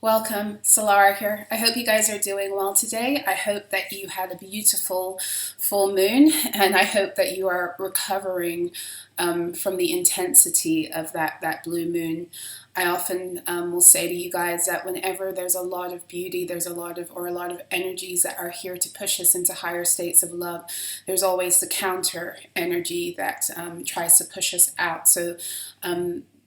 Welcome, So-La-Rah here. I hope you guys are doing well today. I hope that you had a beautiful full moon, and I hope that you are recovering from the intensity of that blue moon. I often will say to you guys that whenever there's a lot of beauty, there's a lot of energies that are here to push us into higher states of love, there's always the counter energy that tries to push us out. So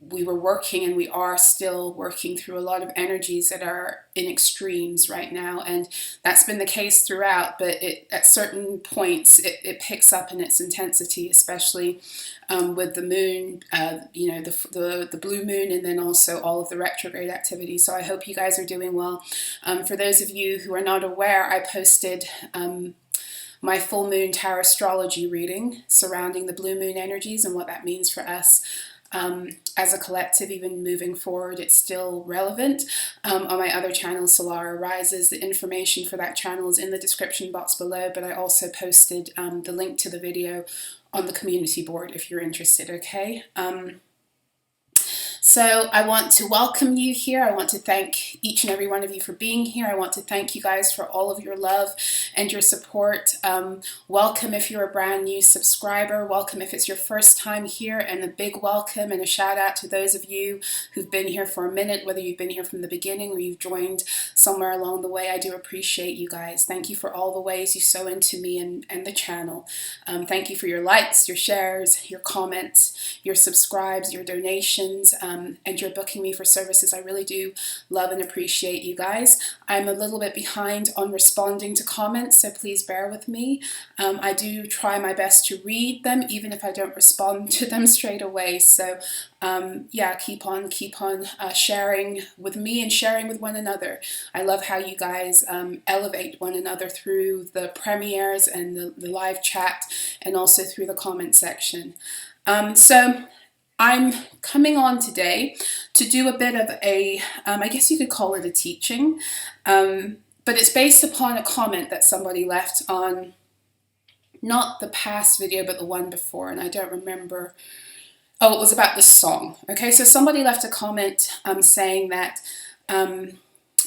we were working and we are still working through a lot of energies that are in extremes right now, and that's been the case throughout, but at certain points it picks up in its intensity, especially with the moon, the blue moon, and then also all of the retrograde activity. So I hope you guys are doing well. For those of you who are not aware, I posted my full moon tarot astrology reading surrounding the blue moon energies and what that means for us. As a collective, even moving forward, it's still relevant. On my other channel, So-La-Rah Rises, the information for that channel is in the description box below, but I also posted the link to the video on the community board if you're interested, okay? So I want to welcome you here. I want to thank each and every one of you for being here. I want to thank you guys for all of your love and your support. Welcome if you're a brand new subscriber. Welcome if it's your first time here, and a big welcome and a shout out to those of you who've been here for a minute, whether you've been here from the beginning or you've joined somewhere along the way. I do appreciate you guys. Thank you for all the ways you sow into me and the channel. Thank you for your likes, your shares, your comments, your subscribes, your donations, and you're booking me for services. I really do love and appreciate you guys. I'm a little bit behind on responding to comments, so please bear with me. I do try my best to read them, even if I don't respond to them straight away. So yeah, keep on sharing with me and sharing with one another. I love how you guys elevate one another through the premieres and the live chat, and also through the comment section. So I'm coming on today to do a bit of a, I guess you could call it a teaching, but it's based upon a comment that somebody left on not the past video, but the one before, and I don't remember. Oh, it was about the song. Okay, so somebody left a comment saying that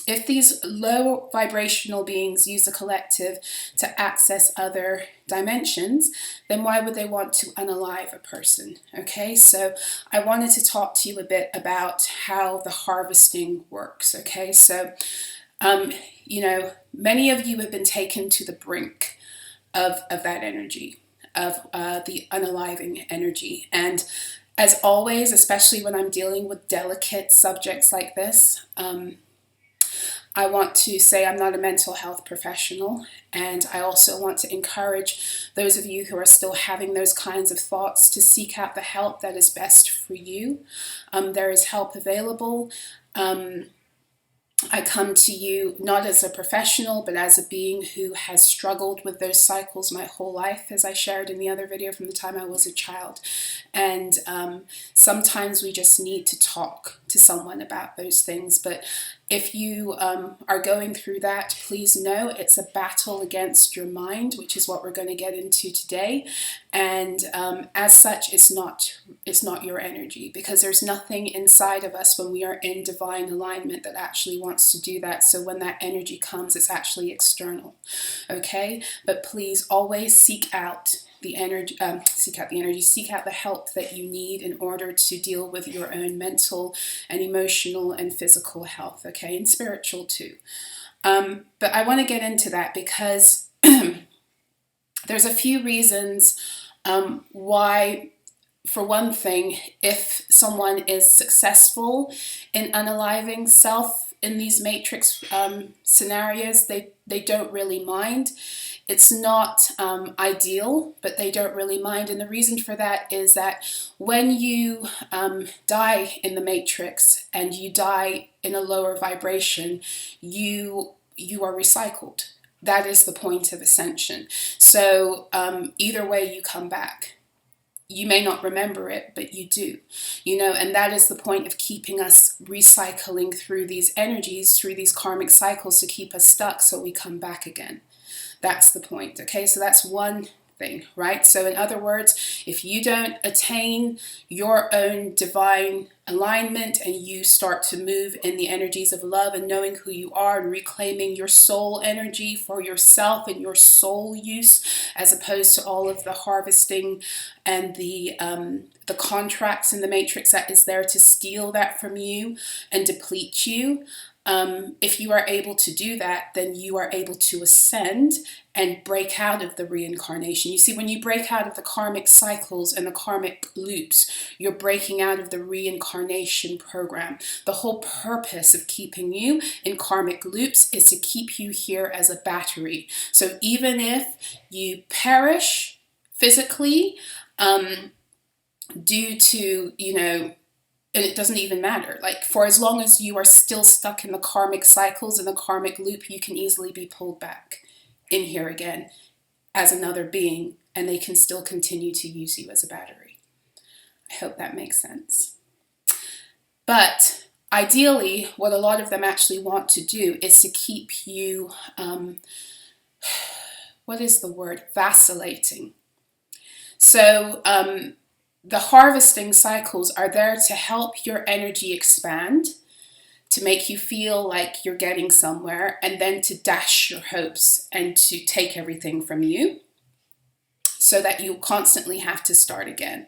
if these low vibrational beings use the collective to access other dimensions, then why would they want to unalive a person? Okay, so I wanted to talk to you a bit about how the harvesting works. Okay, so many of you have been taken to the brink of that energy, of the unaliving energy. And as always, especially when I'm dealing with delicate subjects like this, I want to say I'm not a mental health professional, and I also want to encourage those of you who are still having those kinds of thoughts to seek out the help that is best for you. There is help available. I come to you not as a professional, but as a being who has struggled with those cycles my whole life, as I shared in the other video, from the time I was a child. And sometimes we just need to talk to someone about those things. But if you are going through that, please know it's a battle against your mind, which is what we're going to get into today. And as such, it's not your energy, because there's nothing inside of us when we are in divine alignment that actually wants to do that. So when that energy comes, it's actually external. Okay, but please always seek out the energy, seek out the help that you need in order to deal with your own mental and emotional and physical health, okay, and spiritual too. But I want to get into that because there's a few reasons why. For one thing, if someone is successful in unaliving self in these matrix scenarios, they don't really mind. It's not ideal, but they don't really mind. And the reason for that is that when you die in the matrix and you die in a lower vibration, you are recycled. That is the point of ascension. So either way, you come back. You may not remember it, but you do, and that is the point of keeping us recycling through these energies, through these karmic cycles, to keep us stuck so we come back again. That's the point, okay? So that's one thing, right? So in other words, if you don't attain your own divine alignment and you start to move in the energies of love and knowing who you are and reclaiming your soul energy for yourself and your soul use, as opposed to all of the harvesting and the contracts in the matrix that is there to steal that from you and deplete you. If you are able to do that, then you are able to ascend and break out of the reincarnation. You see, when you break out of the karmic cycles and the karmic loops, you're breaking out of the reincarnation program. The whole purpose of keeping you in karmic loops is to keep you here as a battery. So even if you perish physically, due to, and it doesn't even matter. Like, for as long as you are still stuck in the karmic cycles and the karmic loop, you can easily be pulled back in here again as another being, and they can still continue to use you as a battery. I hope that makes sense. But ideally, what a lot of them actually want to do is to keep you, what is the word? Vacillating. So, the harvesting cycles are there to help your energy expand, to make you feel like you're getting somewhere, and then to dash your hopes and to take everything from you so that you constantly have to start again.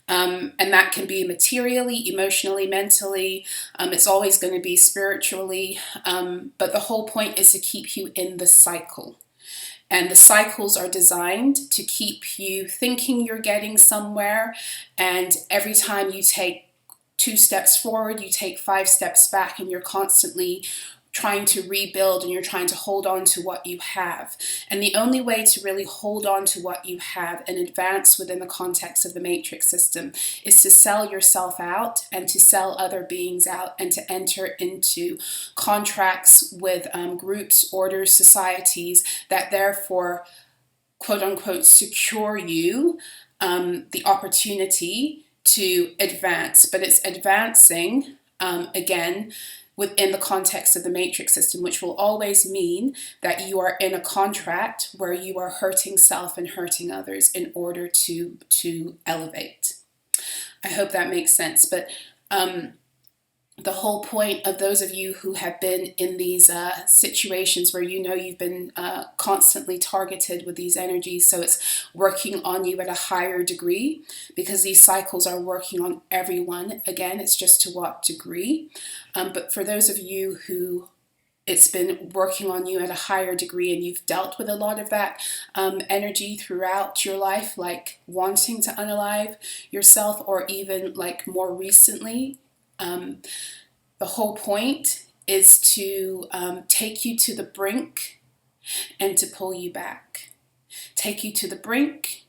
And that can be materially, emotionally, mentally. It's always going to be spiritually. But the whole point is to keep you in the cycle. And the cycles are designed to keep you thinking you're getting somewhere. And every time you take 2 steps forward, you take 5 steps back, and you're constantly trying to rebuild and you're trying to hold on to what you have. And the only way to really hold on to what you have and advance within the context of the matrix system is to sell yourself out and to sell other beings out and to enter into contracts with groups, orders, societies that therefore, quote unquote, secure you the opportunity to advance. But it's advancing, again, within the context of the matrix system, which will always mean that you are in a contract where you are hurting self and hurting others in order to elevate. I hope that makes sense. But the whole point of those of you who have been in these situations where you've been constantly targeted with these energies, so it's working on you at a higher degree, because these cycles are working on everyone. Again, it's just to what degree. But for those of you who it's been working on you at a higher degree and you've dealt with a lot of that energy throughout your life, like wanting to unalive yourself, or even like more recently, the whole point is to take you to the brink and to pull you back. Take you to the brink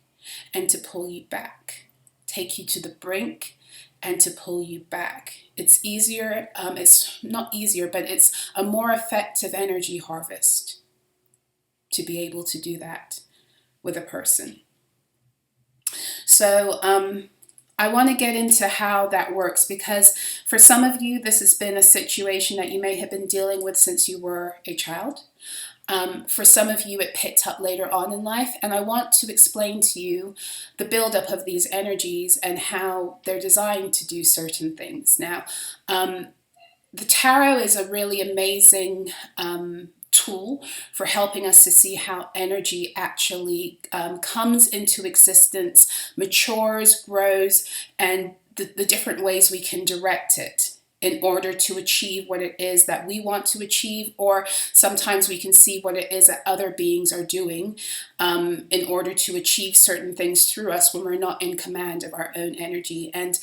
and to pull you back. Take you to the brink and to pull you back. It's easier, it's not easier, but it's a more effective energy harvest to be able to do that with a person. So, I want to get into how that works, because for some of you, this has been a situation that you may have been dealing with since you were a child. For some of you, it picked up later on in life, and I want to explain to you the buildup of these energies and how they're designed to do certain things. Now, the tarot is a really amazing tool for helping us to see how energy actually comes into existence, matures, grows, and the different ways we can direct it in order to achieve what it is that we want to achieve, or sometimes we can see what it is that other beings are doing in order to achieve certain things through us when we're not in command of our own energy. And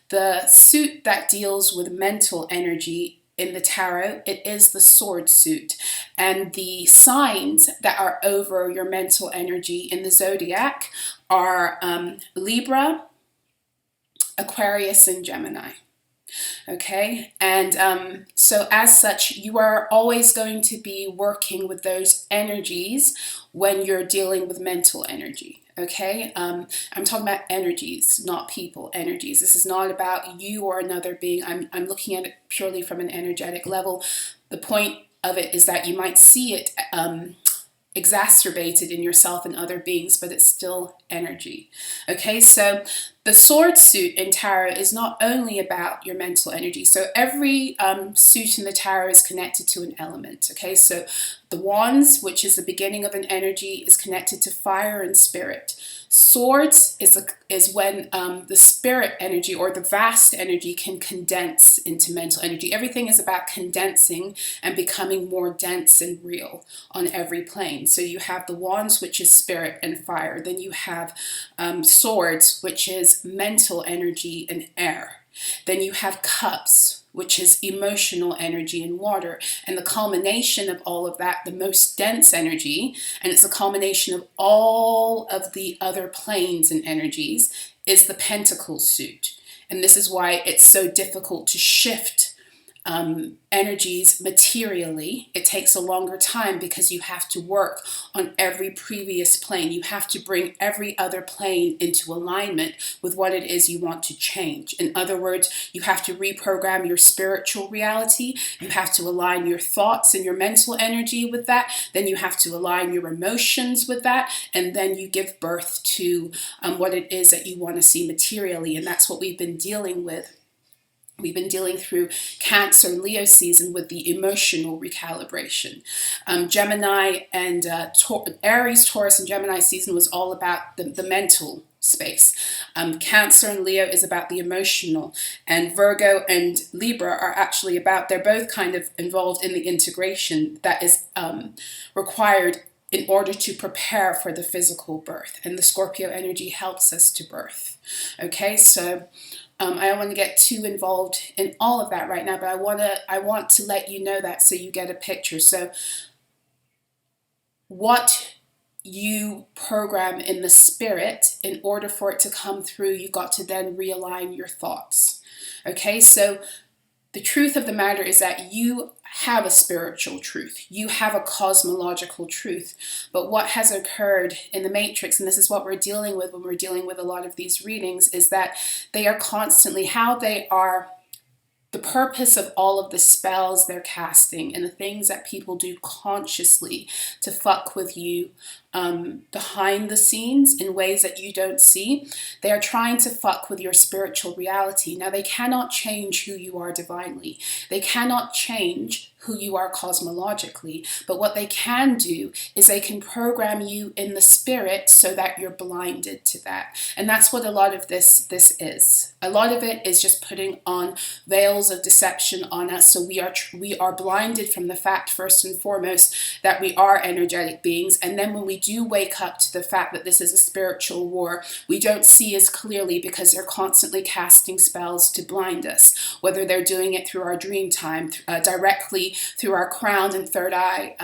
the suit that deals with mental energy in the tarot, it is the sword suit. And the signs that are over your mental energy in the zodiac are Libra, Aquarius, and Gemini. Okay, and so as such, you are always going to be working with those energies when you're dealing with mental energy. Okay, I'm talking about energies, not people. Energies. This is not about you or another being. I'm looking at it purely from an energetic level. The point of it is that you might see it exacerbated in yourself and other beings, but it's still energy. Okay, so the sword suit in tarot is not only about your mental energy. So every suit in the tarot is connected to an element. Okay, so the wands, which is the beginning of an energy, is connected to fire and spirit. Swords is when the spirit energy or the vast energy can condense into mental energy. Everything is about condensing and becoming more dense and real on every plane. So you have the wands, which is spirit and fire. Then you have swords, which is mental energy and air. Then you have cups, which is emotional energy and water. And the culmination of all of that, the most dense energy, and it's a culmination of all of the other planes and energies, is the pentacle suit. And this is why it's so difficult to shift energies materially. It takes a longer time because you have to work on every previous plane. You have to bring every other plane into alignment with what it is you want to change. In other words, you have to reprogram your spiritual reality. You have to align your thoughts and your mental energy with that. Then you have to align your emotions with that. And then you give birth to what it is that you want to see materially. And that's what we've been dealing with. We've been dealing through Cancer and Leo season with the emotional recalibration. Gemini and Aries, Taurus, and Gemini season was all about the mental space. Cancer and Leo is about the emotional, and Virgo and Libra are actually about, they're both kind of involved in the integration that is required in order to prepare for the physical birth. And the Scorpio energy helps us to birth. Okay, so I don't want to get too involved in all of that right now, but I want to let you know that so you get a picture. So what you program in the spirit, in order for it to come through, you got to then realign your thoughts. Okay, so the truth of the matter is that you have a spiritual truth. You have a cosmological truth. But what has occurred in the matrix, and this is what we're dealing with when we're dealing with a lot of these readings, is that they are constantly, the purpose of all of the spells they're casting and the things that people do consciously to fuck with you behind the scenes in ways that you don't see, they are trying to fuck with your spiritual reality. Now, they cannot change who you are divinely. They cannot change who you are cosmologically, but what they can do is they can program you in the spirit so that you're blinded to that. And that's what a lot of this is. A lot of it is just putting on veils of deception on us, so we are blinded from the fact, first and foremost, that we are energetic beings. And then when we do wake up to the fact that this is a spiritual war, we don't see as clearly because they're constantly casting spells to blind us, whether they're doing it through our dream time, directly through our crown and third eye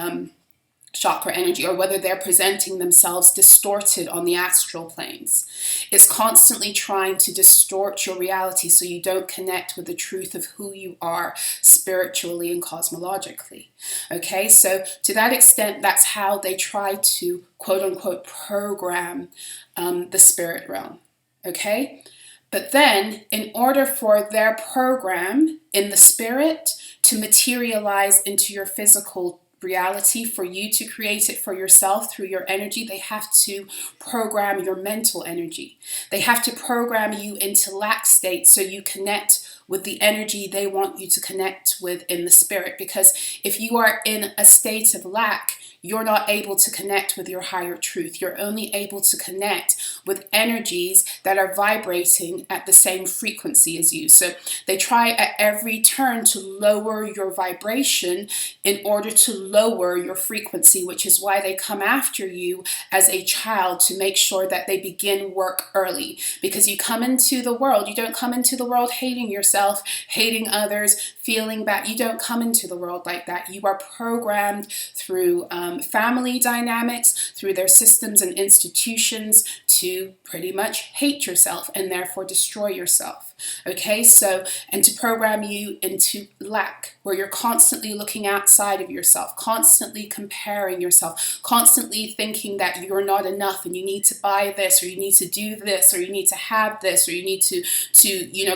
chakra energy, or whether they're presenting themselves distorted on the astral planes. It's constantly trying to distort your reality so you don't connect with the truth of who you are spiritually and cosmologically. Okay, so to that extent, that's how they try to quote unquote program the spirit realm. Okay, but then in order for their program in the spirit to materialize into your physical reality, for you to create it for yourself through your energy, they have to program your mental energy. They have to program you into lack state so you connect with the energy they want you to connect with in the spirit. Because if you are in a state of lack, you're not able to connect with your higher truth. You're only able to connect with energies that are vibrating at the same frequency as you. So they try at every turn to lower your vibration in order to lower your frequency, which is why they come after you as a child to make sure that they begin work early. Because you come into the world, you don't come into the world hating yourself, hating others, feeling bad. You don't come into the world like that. You are programmed through family dynamics, through their systems and institutions, to pretty much hate yourself and therefore destroy yourself. Okay, so, and to program you into lack. where you're constantly looking outside of yourself, constantly comparing yourself, constantly thinking that you're not enough and you need to buy this, or you need to do this, or you need to have this, or you need to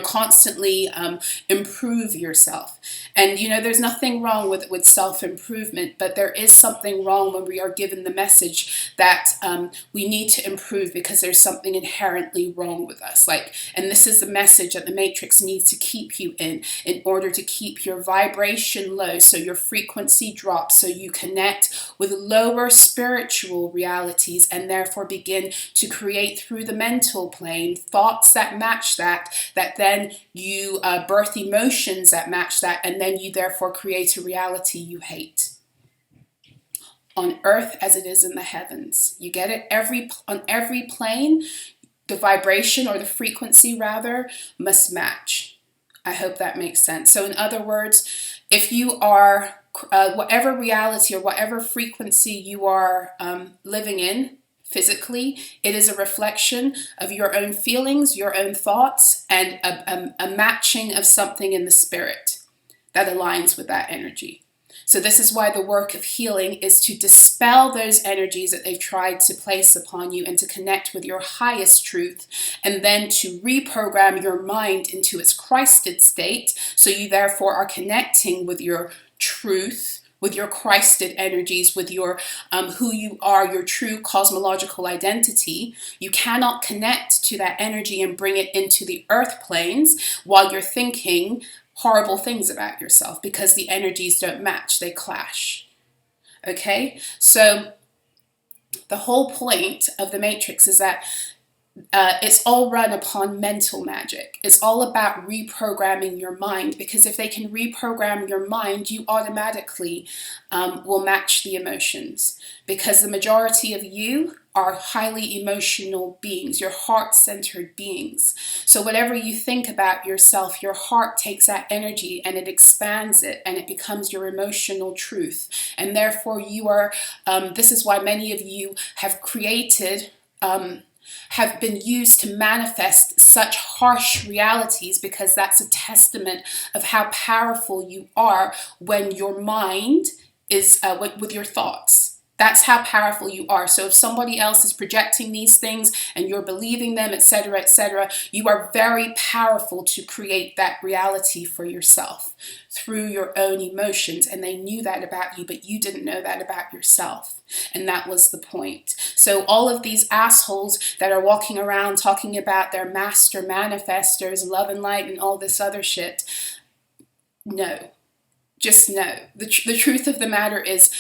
constantly improve yourself. And there's nothing wrong with self-improvement, but there is something wrong when we are given the message that we need to improve because there's something inherently wrong with us. And this is the message that the Matrix needs to keep you in order to keep your vibration low, so your frequency drops, so you connect with lower spiritual realities and therefore begin to create through the mental plane thoughts that match that then you birth emotions that match that, and then you therefore create a reality you hate. On earth as it is in the heavens. You get it? On every plane, the vibration, or the frequency rather, must match. I hope that makes sense. So in other words, if you are, whatever reality or whatever frequency you are living in physically, it is a reflection of your own feelings, your own thoughts, and a matching of something in the spirit that aligns with that energy. So this is why the work of healing is to dispel those energies that they've tried to place upon you and to connect with your highest truth, and then to reprogram your mind into its Christed state, so you therefore are connecting with your truth, with your Christed energies, with your who you are, your true cosmological identity. You cannot connect to that energy and bring it into the earth planes while you're thinking horrible things about yourself, because the energies don't match, they clash. Okay, so the whole point of the Matrix is that it's all run upon mental magic. It's all about reprogramming your mind, because if they can reprogram your mind, you automatically will match the emotions, because the majority of you are highly emotional beings. You're heart-centered beings. So whatever you think about yourself, your heart takes that energy and it expands it, and it becomes your emotional truth. And therefore you are, this is why many of you have created, have been used to manifest such harsh realities, because that's a testament of how powerful you are when your mind is with your thoughts. That's how powerful you are. So if somebody else is projecting these things and you're believing them, etc., you are very powerful to create that reality for yourself through your own emotions. And they knew that about you, but you didn't know that about yourself. And that was the point. So all of these assholes that are walking around talking about their master manifestors, love and light, and all this other shit, no. Just know, the truth of the matter is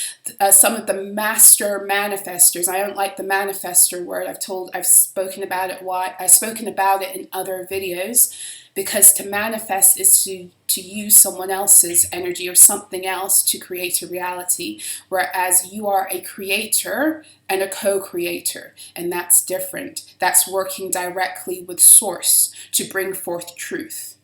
some of the master manifestors, I don't like the manifestor word, I've spoken about it in other videos, because to manifest is to use someone else's energy or something else to create a reality, whereas you are a creator and a co-creator, and that's different. That's working directly with source to bring forth truth.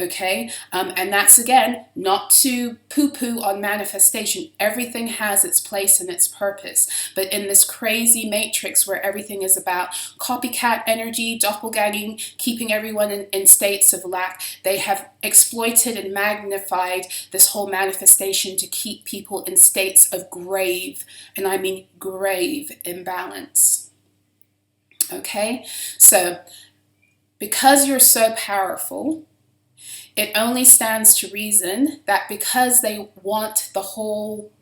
Okay, and that's again not to poo-poo on manifestation. Everything has its place and its purpose, but in this crazy matrix where everything is about copycat energy, doppelganging, keeping everyone in states of lack, they have exploited and magnified this whole manifestation to keep people in states of grave, and I mean grave, imbalance. Okay, so because you're so powerful, it only stands to reason that because they want the whole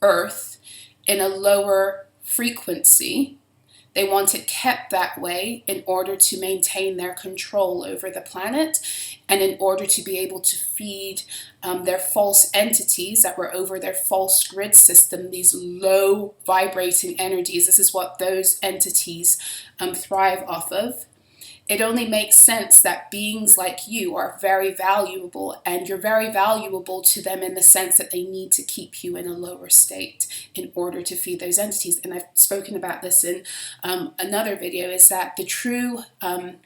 earth in a lower frequency, they want it kept that way in order to maintain their control over the planet, and in order to be able to feed their false entities that were over their false grid system, these low vibrating energies. This is what those entities thrive off of. It only makes sense that beings like you are very valuable, and you're very valuable to them in the sense that they need to keep you in a lower state in order to feed those entities. And I've spoken about this in another video, is that the true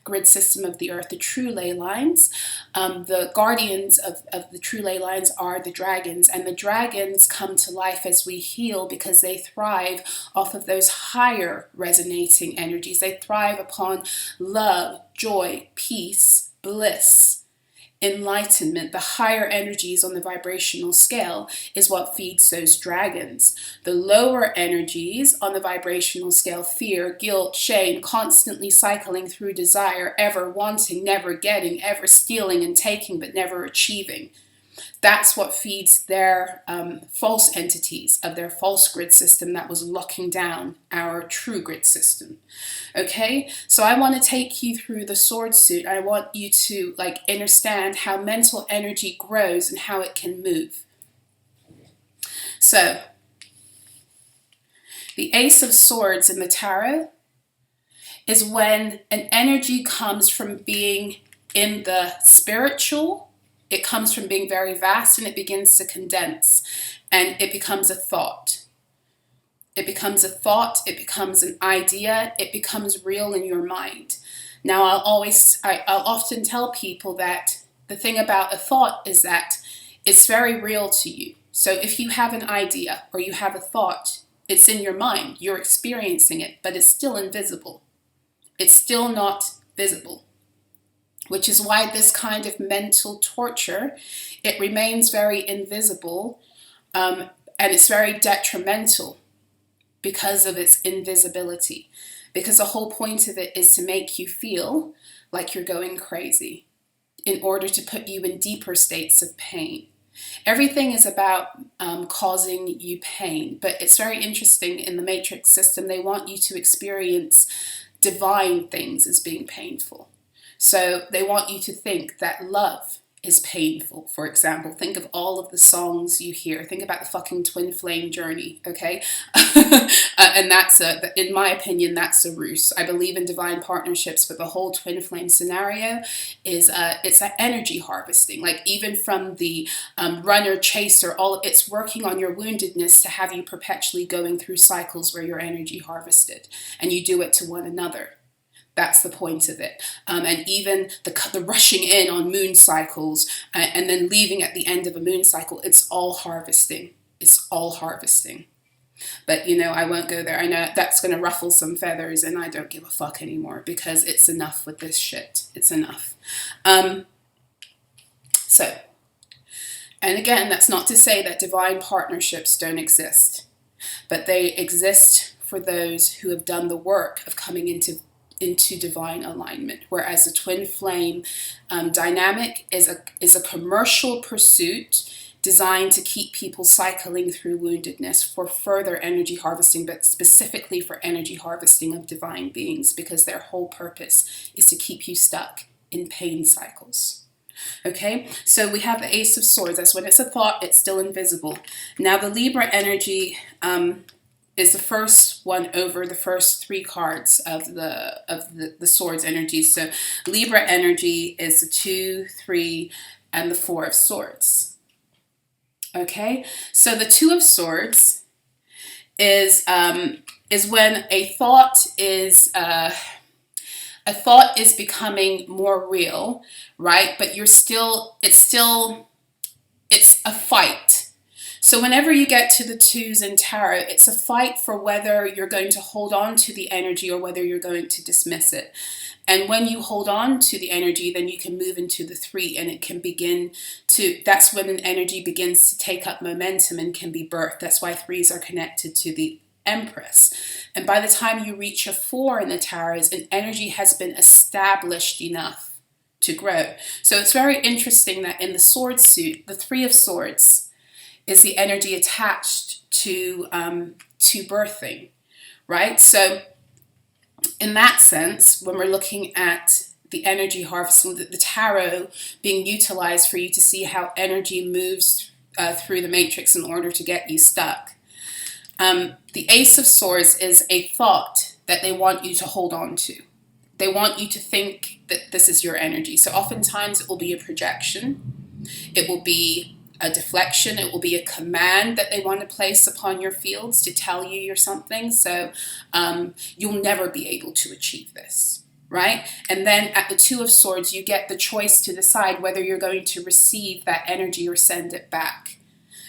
grid system of the earth, the true ley lines, the guardians of the true ley lines are the dragons, and the dragons come to life as we heal because they thrive off of those higher resonating energies. They thrive upon love, joy, peace, bliss, enlightenment, the higher energies on the vibrational scale, is what feeds those dragons. The lower energies on the vibrational scale, fear, guilt, shame, constantly cycling through desire, ever wanting, never getting, ever stealing and taking, but never achieving. That's what feeds their false entities of their false grid system that was locking down our true grid system. Okay, so I want to take you through the sword suit. I want you to understand how mental energy grows and how it can move. So, the Ace of Swords in the tarot is when an energy comes from being in the spiritual. It comes from being very vast and it begins to condense and it becomes a thought. It becomes a thought, it becomes an idea, it becomes real in your mind. Now I'll often tell people that the thing about a thought is that it's very real to you. So if you have an idea or you have a thought, it's in your mind, you're experiencing it, but it's still invisible. It's still not visible. Which is why this kind of mental torture, it remains very invisible and it's very detrimental because of its invisibility. Because the whole point of it is to make you feel like you're going crazy in order to put you in deeper states of pain. Everything is about causing you pain, but it's very interesting in the matrix system. They want you to experience divine things as being painful. So they want you to think that love is painful, for example. Think of all of the songs you hear. Think about the fucking twin flame journey, okay? And that's, in my opinion, that's a ruse. I believe in divine partnerships, but the whole twin flame scenario is, it's an energy harvesting. Like even from the runner, chaser, it's working on your woundedness to have you perpetually going through cycles where you're energy harvested. And you do it to one another. That's the point of it. And even the rushing in on moon cycles and then leaving at the end of a moon cycle, it's all harvesting. It's all harvesting. But, I won't go there. I know that's going to ruffle some feathers and I don't give a fuck anymore because it's enough with this shit. It's enough. And again, that's not to say that divine partnerships don't exist, but they exist for those who have done the work of coming into divine alignment, whereas the twin flame dynamic is a commercial pursuit designed to keep people cycling through woundedness for further energy harvesting, but specifically for energy harvesting of divine beings, because their whole purpose is to keep you stuck in pain cycles. Okay, so we have the Ace of Swords. That's when it's a thought, it's still invisible. Now the Libra energy is the first one over the first three cards of the swords energy. So Libra energy is the 2, 3, and the 4 of swords. Okay, so the 2 of swords is when a thought is becoming more real, right? But it's a fight. So whenever you get to the 2s in tarot, it's a fight for whether you're going to hold on to the energy or whether you're going to dismiss it. And when you hold on to the energy, then you can move into the 3 and it can that's when an energy begins to take up momentum and can be birthed. That's why 3s are connected to the Empress. And by the time you reach a 4 in the tarot, an energy has been established enough to grow. So it's very interesting that in the sword suit, the 3 of swords is the energy attached to birthing, right? So in that sense, when we're looking at the energy harvesting, the tarot being utilized for you to see how energy moves through the matrix in order to get you stuck. The Ace of Swords is a thought that they want you to hold on to. They want you to think that this is your energy. So oftentimes it will be a projection. It will be a deflection. It will be a command that they want to place upon your fields to tell you you're something. So you'll never be able to achieve this, right? And then at the 2 of Swords, you get the choice to decide whether you're going to receive that energy or send it back.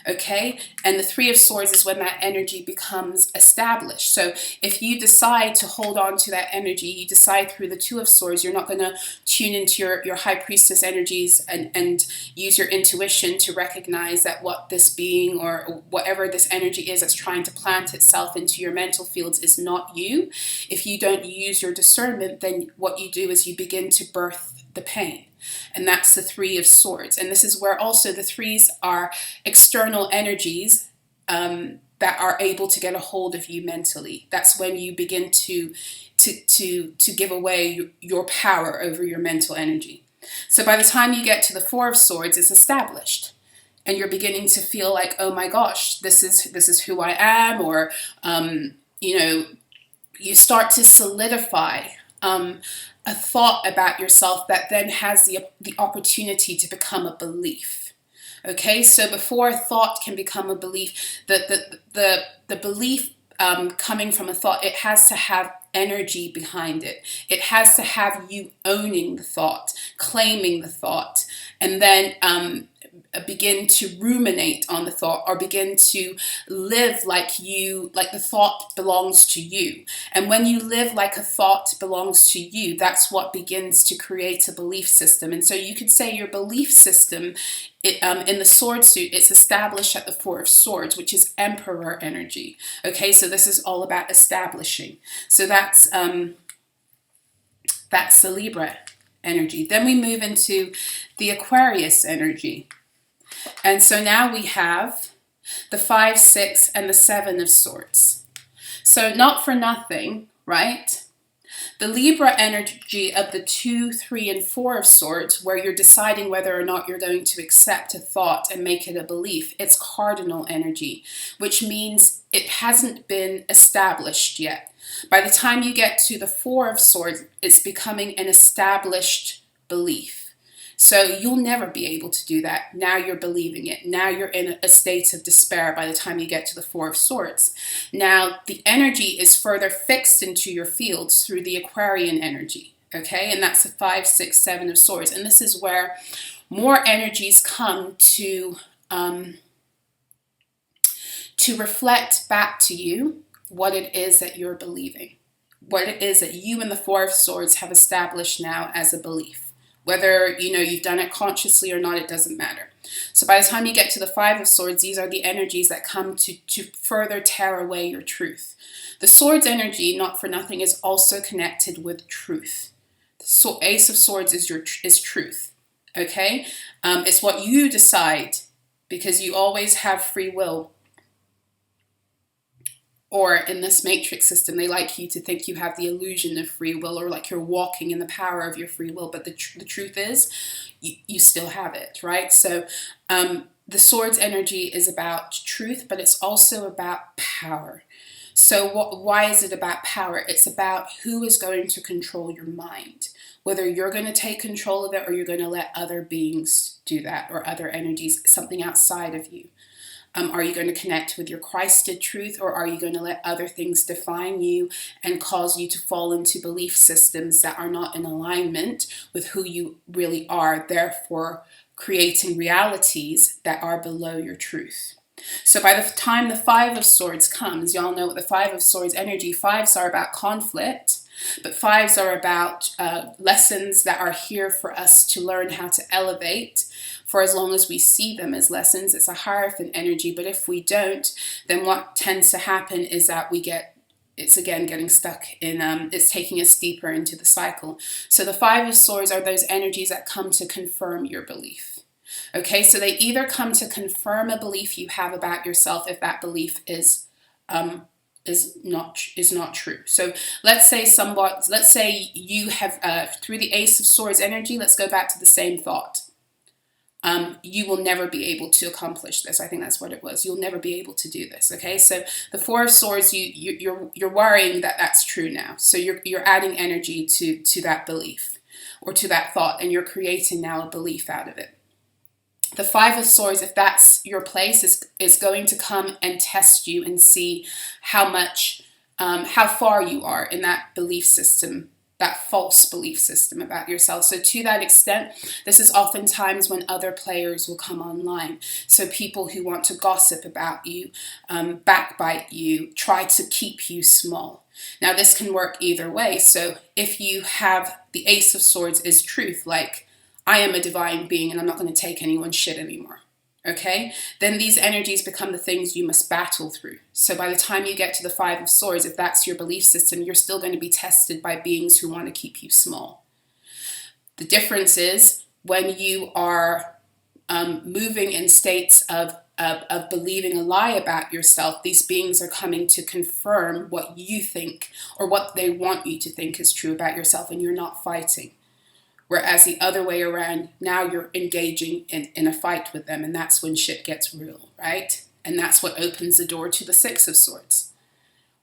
Okay, and the Three of Swords is when that energy becomes established. So if you decide to hold on to that energy, you decide through the Two of Swords, you're not going to tune into your High Priestess energies and use your intuition to recognize that what this being or whatever this energy is that's trying to plant itself into your mental fields is not you. If you don't use your discernment, then what you do is you begin to birth the pain. And that's the Three of Swords. And this is where also the threes are external energies that are able to get a hold of you mentally. That's when you begin to give away your power over your mental energy. So by the time you get to the Four of Swords, it's established. And you're beginning to feel like, oh my gosh, this is who I am. Or, you start to solidify a thought about yourself that then has the opportunity to become a belief. Okay, so before a thought can become a belief, the belief coming from a thought, it has to have energy behind it. It has to have you owning the thought, claiming the thought, and then begin to ruminate on the thought, or begin to live like the thought belongs to you. And when you live like a thought belongs to you, that's what begins to create a belief system. And so you could say your belief system, in the sword suit, it's established at the Four of Swords, which is Emperor energy. Okay, so this is all about establishing. So that's the Libra energy. Then we move into the Aquarius energy. And so now we have the 5, 6, and the 7 of Swords. So not for nothing, right? The Libra energy of the 2, 3, and 4 of Swords, where you're deciding whether or not you're going to accept a thought and make it a belief, it's cardinal energy, which means it hasn't been established yet. By the time you get to the 4 of Swords, it's becoming an established belief. So you'll never be able to do that. Now you're believing it. Now you're in a state of despair by the time you get to the 4 of Swords. Now the energy is further fixed into your fields through the Aquarian energy. Okay, and that's the 5, 6, 7 of Swords. And this is where more energies come to reflect back to you what it is that you're believing, what it is that you and the 4 of Swords have established now as a belief. Whether you've done it consciously or not, it doesn't matter. So by the time you get to the 5 of Swords, these are the energies that come to further tear away your truth. The Swords energy, not for nothing, is also connected with truth. So Ace of Swords is truth. Okay, it's what you decide, because you always have free will. Or in this matrix system, they like you to think you have the illusion of free will, or like you're walking in the power of your free will. But the truth is, you still have it, right? So the Swords energy is about truth, but it's also about power. So why is it about power? It's about who is going to control your mind. Whether you're going to take control of it, or you're going to let other beings do that, or other energies, something outside of you. Are you going to connect with your Christed truth, or are you going to let other things define you and cause you to fall into belief systems that are not in alignment with who you really are, therefore creating realities that are below your truth? So by the time the 5 of Swords comes, y'all know what the 5 of Swords energy, 5s are about conflict, but 5s are about lessons that are here for us to learn how to elevate. For as long as we see them as lessons, it's a Hierophant energy. But if we don't, then what tends to happen is that it's again getting stuck in, it's taking us deeper into the cycle. So the 5 of Swords are those energies that come to confirm your belief. Okay, so they either come to confirm a belief you have about yourself, if that belief is not true. So let's say you have through the Ace of Swords energy, let's go back to the same thought. You will never be able to accomplish this. I think that's what it was. You'll never be able to do this. Okay, so the 4 of Swords, you're worrying that that's true now. So you're adding energy to that belief, or to that thought, and you're creating now a belief out of it. The 5 of Swords, if that's your place, is going to come and test you and see how far you are in that belief system. that false belief system about yourself. So to that extent, this is oftentimes when other players will come online. So people who want to gossip about you, backbite you, try to keep you small. Now this can work either way. So if you have the Ace of Swords is truth, like I am a divine being and I'm not going to take anyone's shit anymore. Okay, then these energies become the things you must battle through. So by the time you get to the Five of Swords, if that's your belief system, you're still going to be tested by beings who want to keep you small. The difference is when you are moving in states of believing a lie about yourself, these beings are coming to confirm what you think or what they want you to think is true about yourself, and you're not fighting. Whereas the other way around, now you're engaging in a fight with them, and that's when shit gets real, right? And that's what opens the door to the Six of Swords,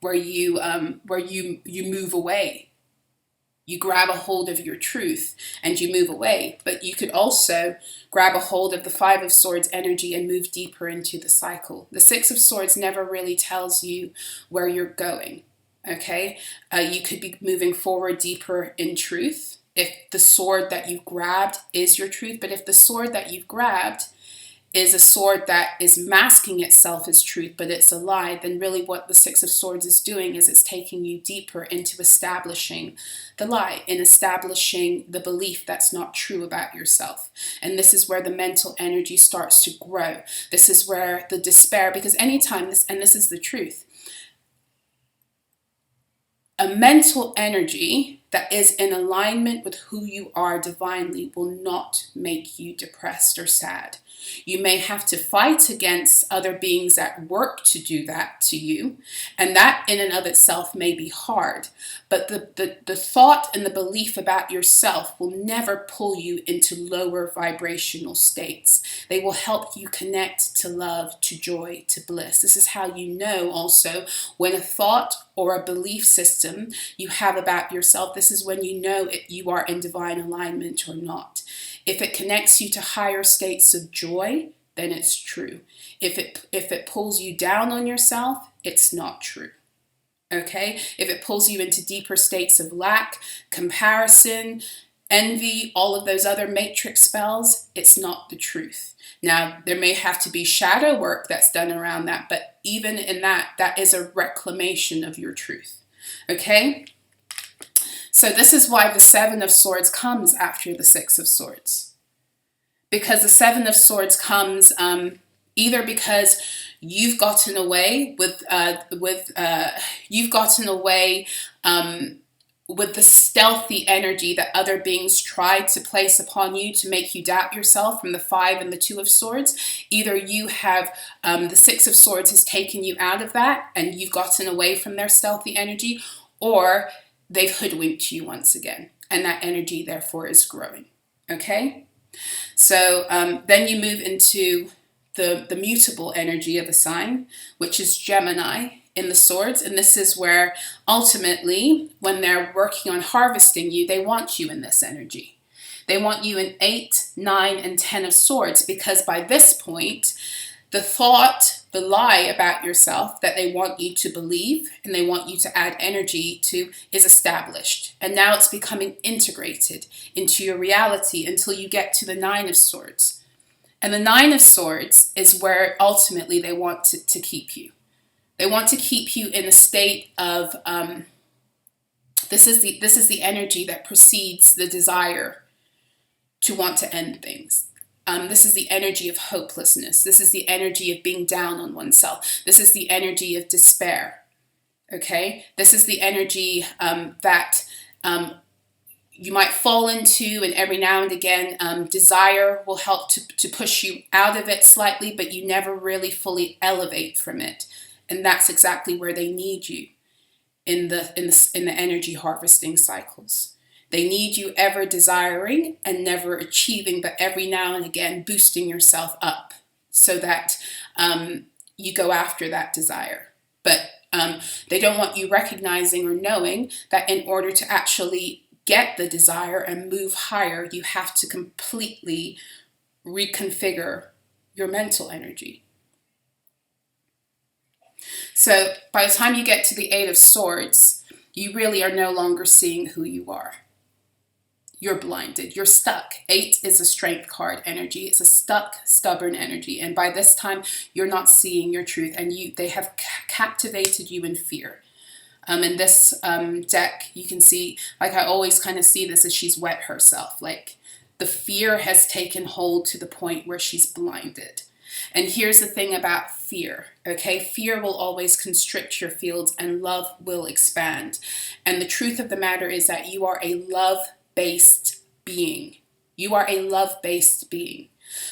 where you move away. You grab a hold of your truth and you move away. But you could also grab a hold of the Five of Swords energy and move deeper into the cycle. The Six of Swords never really tells you where you're going, okay? You could be moving forward deeper in truth if the sword that you've grabbed is your truth. But if the sword that you've grabbed is a sword that is masking itself as truth, but it's a lie, then really what the Six of Swords is doing is it's taking you deeper into establishing the lie, in establishing the belief that's not true about yourself. And this is where the mental energy starts to grow. This is where the despair, because anytime this, and this is the truth, a mental energy that is in alignment with who you are divinely will not make you depressed or sad. You may have to fight against other beings that work to do that to you, and that in and of itself may be hard, but the thought and the belief about yourself will never pull you into lower vibrational states. They will help you connect to love, to joy, to bliss. This is how you know also when a thought or a belief system you have about yourself, this is when you know if you are in divine alignment or not. If it connects you to higher states of joy, then it's true. If it pulls you down on yourself, it's not true. Okay? If it pulls you into deeper states of lack, comparison, envy, all of those other matrix spells, it's not the truth. Now, there may have to be shadow work that's done around that, but even in that, that is a reclamation of your truth. Okay? So this is why the Seven of Swords comes after the Six of Swords. Because the Seven of Swords comes either because you've gotten away with the stealthy energy that other beings tried to place upon you to make you doubt yourself from the Five and the Two of Swords. Either you have, the Six of Swords has taken you out of that and you've gotten away from their stealthy energy, or they've hoodwinked you once again, and that energy therefore is growing. Okay? So then you move into the mutable energy of a sign, which is Gemini in the Swords, and this is where ultimately when they're working on harvesting you, they want you in this energy. They want you in 8, 9, and 10 of Swords, because by this point, the thought, the lie about yourself that they want you to believe and they want you to add energy to is established. And now it's becoming integrated into your reality until you get to the Nine of Swords. And the Nine of Swords is where ultimately they want to keep you. They want to keep you in a state of, this is the energy that precedes the desire to want to end things. This is the energy of hopelessness. This is the energy of being down on oneself. This is the energy of despair. Okay? This is the energy that you might fall into, and every now and again, desire will help to push you out of it slightly, but you never really fully elevate from it. And that's exactly where they need you in the energy harvesting cycles. They need you ever desiring and never achieving, but every now and again boosting yourself up so that you go after that desire. But they don't want you recognizing or knowing that in order to actually get the desire and move higher, you have to completely reconfigure your mental energy. So by the time you get to the Eight of Swords, You really are no longer seeing who you are. You're blinded. You're stuck. 8 is a strength card energy. It's a stuck, stubborn energy. And by this time, you're not seeing your truth. And they have captivated you in fear. In this deck, you can see, like I always kind of see this as she's wet herself. Like the fear has taken hold to the point where she's blinded. And here's the thing about fear, okay? Fear will always constrict your fields and love will expand. And the truth of the matter is that you are a love-based being. You are a love-based being,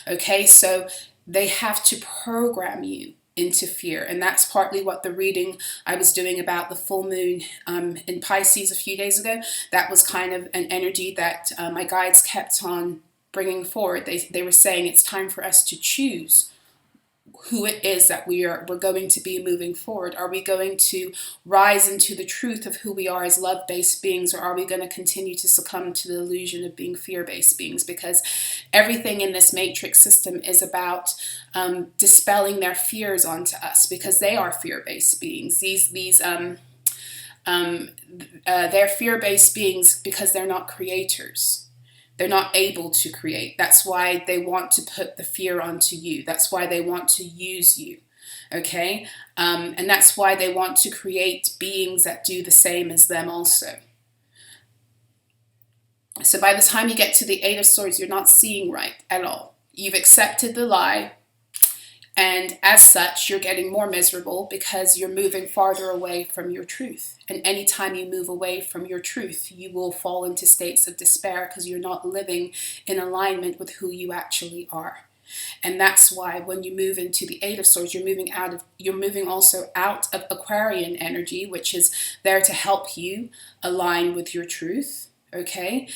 okay? So they have to program you into fear. And that's partly what the reading I was doing about the full moon in Pisces a few days ago, that was kind of an energy that my guides kept on bringing forward. They were saying it's time for us to choose who it is that we're going to be moving forward. Are we going to rise into the truth of who we are as love-based beings, or are we going to continue to succumb to the illusion of being fear-based beings? Because everything in this matrix system is about dispelling their fears onto us, because they are fear-based beings. They're fear-based beings because they're not creators. They're not able to create. That's why they want to put the fear onto you. That's why they want to use you, okay? And that's why they want to create beings that do the same as them also. So by the time you get to the 8 of Swords, you're not seeing right at all. You've accepted the lie, and as such, you're getting more miserable because you're moving farther away from your truth. And anytime you move away from your truth, you will fall into states of despair because you're not living in alignment with who you actually are. And that's why when you move into the 8 of Swords, you're moving also out of Aquarian energy, which is there to help you align with your truth, okay?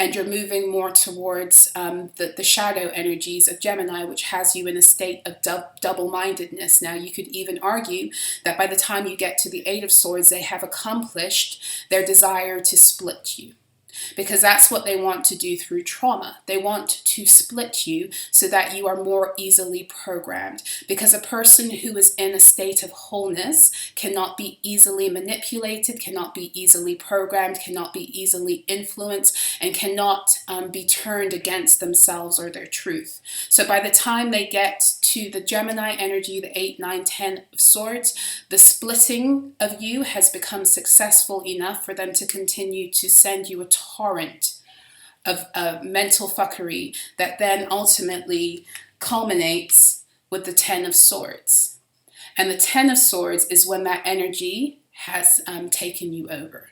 And you're moving more towards the shadow energies of Gemini, which has you in a state of double-mindedness. Now, you could even argue that by the time you get to the 8 of Swords, they have accomplished their desire to split you. Because that's what they want to do through trauma. They want to split you so that you are more easily programmed. Because a person who is in a state of wholeness cannot be easily manipulated, cannot be easily programmed, cannot be easily influenced, and cannot be turned against themselves or their truth. So by the time they get to the Gemini energy, the 8, 9, 10 of Swords, the splitting of you has become successful enough for them to continue to send you a torrent of mental fuckery that then ultimately culminates with the 10 of Swords. And the 10 of Swords is when that energy has taken you over.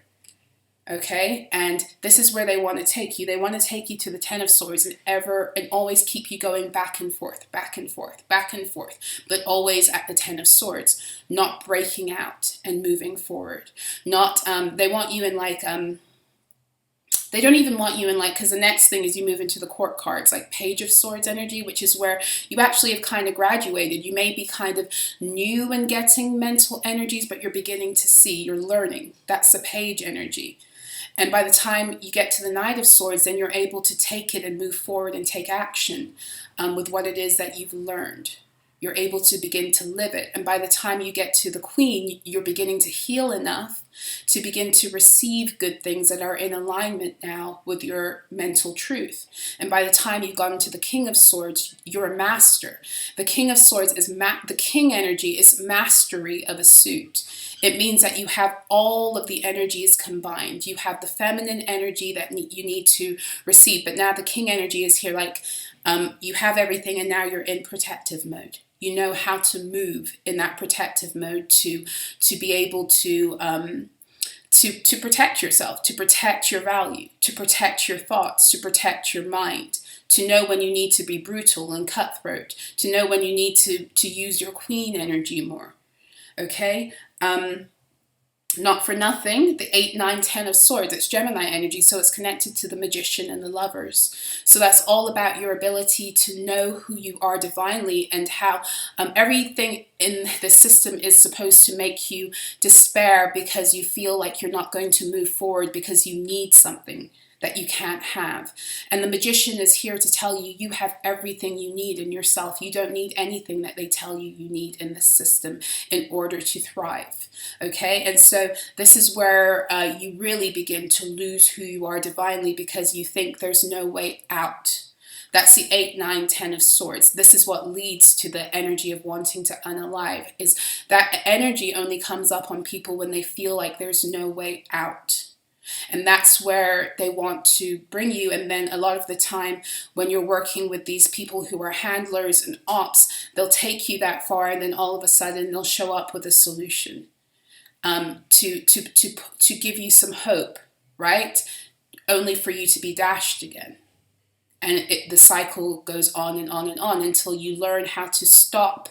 Okay, and this is where they want to take you. They want to take you to the 10 of Swords and always keep you going back and forth, back and forth, back and forth, but always at the 10 of Swords, not breaking out and moving forward. Not, they want you in like, they don't even want you in like, because the next thing is you move into the court cards, like Page of Swords energy, which is where you actually have kind of graduated. You may be kind of new in getting mental energies, but you're beginning to see, you're learning. That's the Page energy. And by the time you get to the Knight of Swords, then you're able to take it and move forward and take action with what it is that you've learned. You're able to begin to live it. And by the time you get to the Queen, you're beginning to heal enough to begin to receive good things that are in alignment now with your mental truth. And by the time you've gotten to the King of Swords, you're a master. The King of Swords is the King energy is mastery of a suit. It means that you have all of the energies combined. You have the feminine energy that you need to receive, but now the King energy is here, like you have everything and now you're in protective mode. You know how to move in that protective mode to be able to protect yourself, to protect your value, to protect your thoughts, to protect your mind, to know when you need to be brutal and cutthroat, to know when you need to use your Queen energy more. Okay? Not for nothing, the 8, 9, 10 of Swords, it's Gemini energy, so it's connected to the Magician and the Lovers. So that's all about your ability to know who you are divinely and how everything in the system is supposed to make you despair because you feel like you're not going to move forward because you need something. that you can't have. And the magician is here to tell you, you have everything you need in yourself. You don't need anything that they tell you you need in this system in order to thrive. Okay? And so this is where you really begin to lose who you are divinely, because you think there's no way out. That's the 8, 9, 10 of swords. This is what leads to the energy of wanting to unalive, is that energy only comes up on people when they feel like there's no way out. And that's where they want to bring you. And then a lot of the time when you're working with these people who are handlers and ops, they'll take you that far, and then all of a sudden they'll show up with a solution to give you some hope, right? Only for you to be dashed again. And the cycle goes on and on and on until you learn how to stop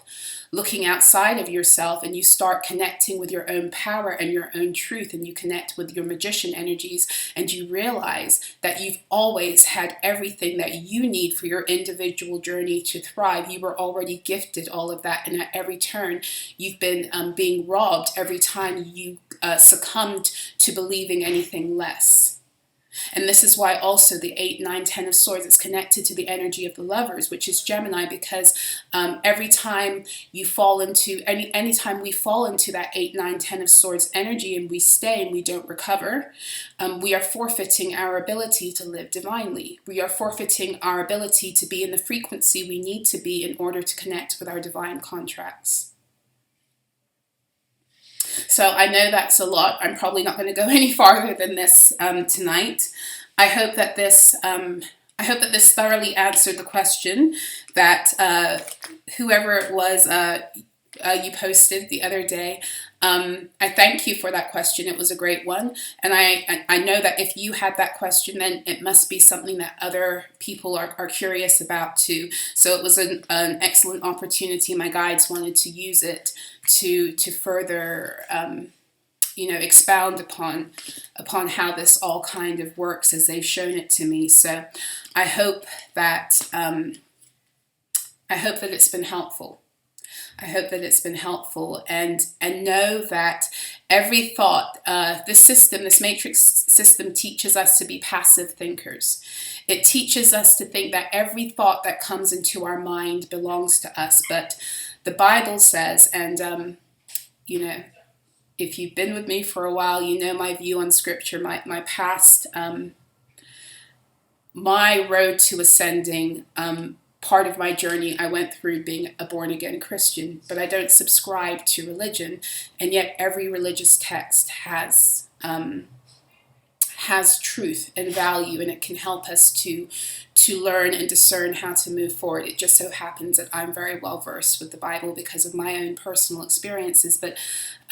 looking outside of yourself, and you start connecting with your own power and your own truth, and you connect with your magician energies, and you realize that you've always had everything that you need for your individual journey to thrive. You were already gifted all of that, and at every turn you've been being robbed every time you succumbed to believing anything less. And this is why also the 8, 9, 10 of swords is connected to the energy of the lovers, which is Gemini, because every time you fall into, anytime we fall into that 8, 9, 10 of swords energy and we stay and we don't recover, we are forfeiting our ability to live divinely. We are forfeiting our ability to be in the frequency we need to be in order to connect with our divine contracts. So I know that's a lot. I'm probably not going to go any farther than this tonight. I hope that this thoroughly answered the question that whoever it was you posted the other day. I thank you for that question. It was a great one. And I know that if you had that question, then it must be something that other people are curious about too. So it was an excellent opportunity. My guides wanted to use it to further, expound upon how this all kind of works as they've shown it to me. So I hope that it's been helpful. I hope that it's been helpful, and know that every thought, this matrix system teaches us to be passive thinkers. It teaches us to think that every thought that comes into our mind belongs to us. But the Bible says, and if you've been with me for a while, you know my view on scripture, my past, my road to ascending, part of my journey I went through being a born-again Christian, but I don't subscribe to religion, and yet every religious text has truth and value, and it can help us to learn and discern how to move forward. It just so happens that I'm very well versed with the Bible because of my own personal experiences, but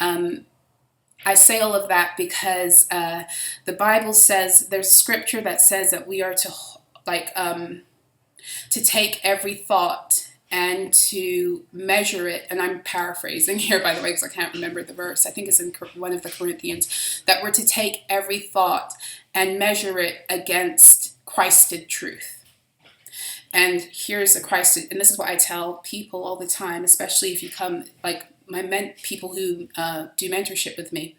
I say all of that because the Bible says, there's a scripture that says that we are to take every thought and to measure it, and I'm paraphrasing here, by the way, because I can't remember the verse. I think it's in one of the Corinthians, that we're to take every thought and measure it against Christed truth. And here's a Christed, and this is what I tell people all the time, especially if you come, like people who do mentorship with me.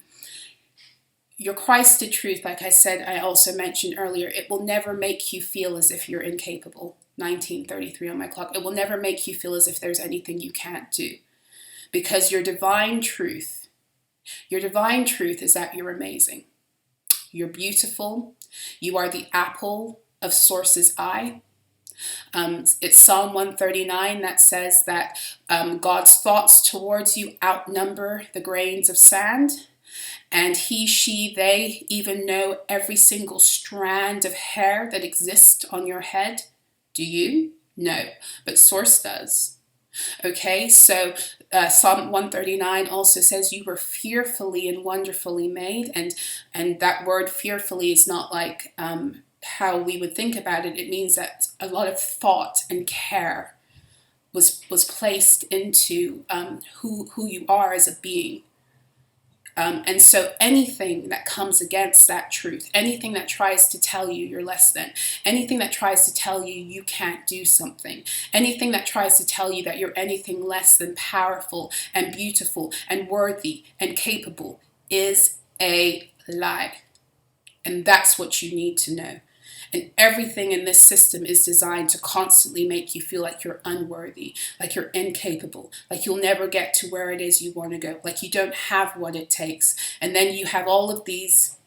Your Christed truth, like I said, I also mentioned earlier, it will never make you feel as if you're incapable. 1933 on my clock. It will never make you feel as if there's anything you can't do. Because your divine truth is that you're amazing. You're beautiful. You are the apple of Source's eye. It's Psalm 139 that says that God's thoughts towards you outnumber the grains of sand. And he, she, they even know every single strand of hair that exists on your head. Do you? No, but Source does. Okay, so Psalm 139 also says you were fearfully and wonderfully made, and that word fearfully is not like how we would think about it. It means that a lot of thought and care was placed into who you are as a being. And so anything that comes against that truth, anything that tries to tell you you're less than, anything that tries to tell you you can't do something, anything that tries to tell you that you're anything less than powerful and beautiful and worthy and capable is a lie. And that's what you need to know. And everything in this system is designed to constantly make you feel like you're unworthy, like you're incapable, like you'll never get to where it is you want to go, like you don't have what it takes. And then you have all of these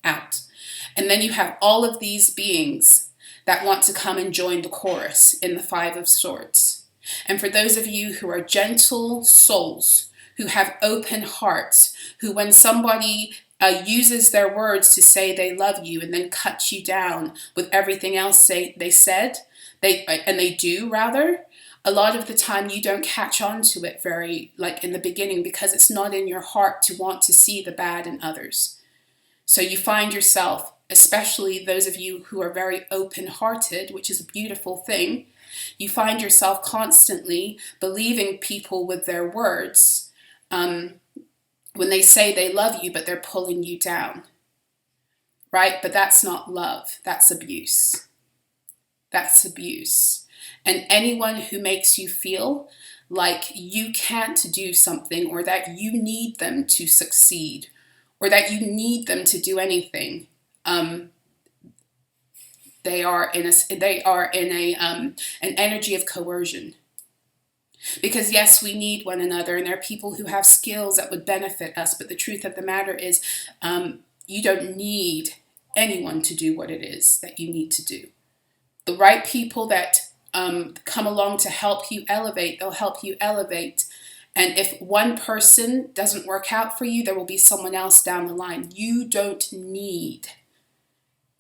out. And then you have all of these beings that want to come and join the chorus in the Five of Swords. And for those of you who are gentle souls, who have open hearts, who when somebody uses their words to say they love you and then cuts you down with everything else they said, they do rather, a lot of the time you don't catch on to it very, like in the beginning, because it's not in your heart to want to see the bad in others. So you find yourself, especially those of you who are very open-hearted, which is a beautiful thing, you find yourself constantly believing people with their words, when they say they love you, but they're pulling you down, right? But that's not love. That's abuse. That's abuse. And anyone who makes you feel like you can't do something, or that you need them to succeed, or that you need them to do anything, they are in an energy of coercion. Because yes, we need one another, and there are people who have skills that would benefit us, but the truth of the matter is you don't need anyone to do what it is that you need to do. The right people that come along to help you elevate, they'll help you elevate. And if one person doesn't work out for you, there will be someone else down the line. You don't need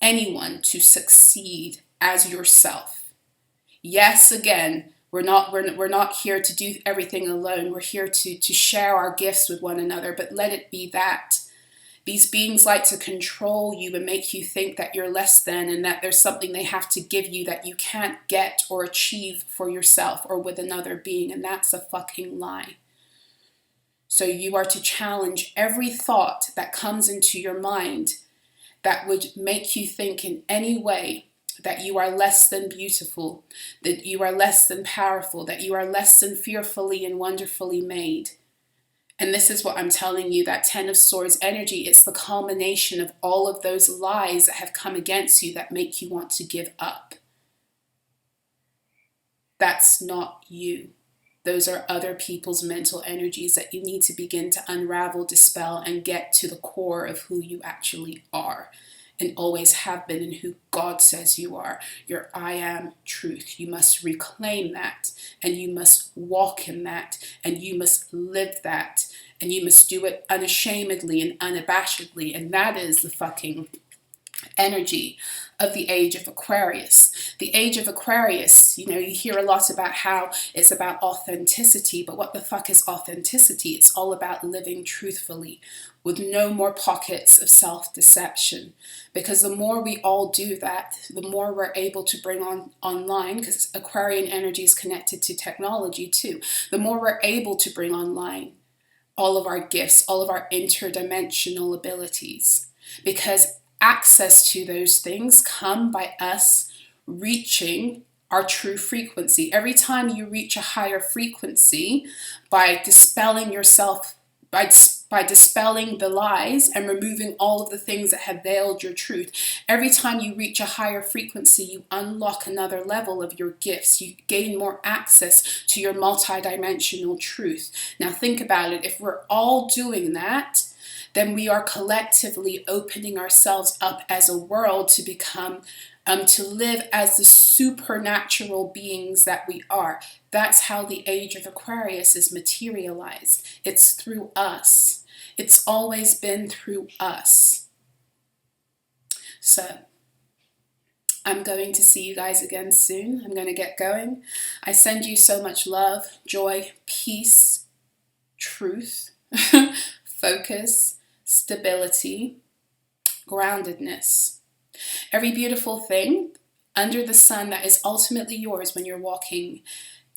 anyone to succeed as yourself. Yes, again, we're not here to do everything alone. We're here to share our gifts with one another, but let it be that. These beings like to control you and make you think that you're less than, and that there's something they have to give you that you can't get or achieve for yourself or with another being, and that's a fucking lie. So you are to challenge every thought that comes into your mind that would make you think in any way that you are less than beautiful, that you are less than powerful, that you are less than fearfully and wonderfully made. And this is what I'm telling you, that Ten of Swords energy, it's the culmination of all of those lies that have come against you that make you want to give up. That's not you. Those are other people's mental energies that you need to begin to unravel, dispel, and get to the core of who you actually are. And always have been, and who God says you are. Your I am truth. You must reclaim that, and you must walk in that, and you must live that, and you must do it unashamedly and unabashedly. And that is the fucking energy of the age of Aquarius. The age of Aquarius, you hear a lot about how it's about authenticity, but what the fuck is authenticity? It's all about living truthfully, with no more pockets of self-deception. Because the more we all do that, the more we're able to bring online, because Aquarian energy is connected to technology too, the more we're able to bring online all of our gifts, all of our interdimensional abilities. Because access to those things come by us reaching our true frequency. Every time you reach a higher frequency by dispelling yourself, by dispelling the lies and removing all of the things that have veiled your truth, every time you reach a higher frequency, you unlock another level of your gifts. You gain more access to your multidimensional truth. Now think about it. If we're all doing that, then we are collectively opening ourselves up as a world to become, to live as the supernatural beings that we are. That's how the age of Aquarius is materialized. It's through us. It's always been through us. So, I'm going to see you guys again soon. I'm going to get going. I send you so much love, joy, peace, truth, focus, stability, groundedness. Every beautiful thing under the sun that is ultimately yours when you're walking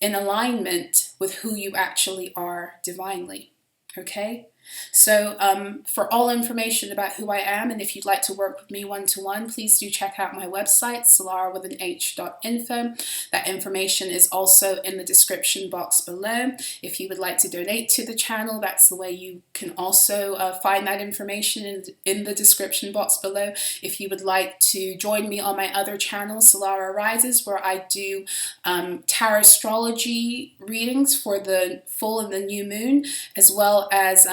in alignment with who you actually are divinely. Okay? So for all information about who I am, and if you'd like to work with me one-to-one, please do check out my website, So-La-Rah.info. That information is also in the description box below. If you would like to donate to the channel, that's the way you can also find that information in the description box below. If you would like to join me on my other channel, So-La-Rah Rises, where I do tarot astrology readings for the full and the new moon, as well as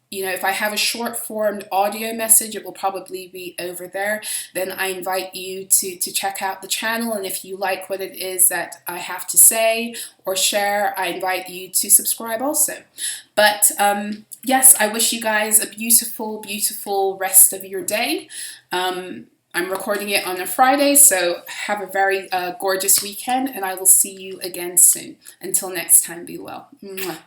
you know, if I have a short formed audio message, it will probably be over there. Then I invite you to check out the channel. And if you like what it is that I have to say or share, I invite you to subscribe also. But yes, I wish you guys a beautiful, beautiful rest of your day. I'm recording it on a Friday, so have a very gorgeous weekend, and I will see you again soon. Until next time, be well. Mwah.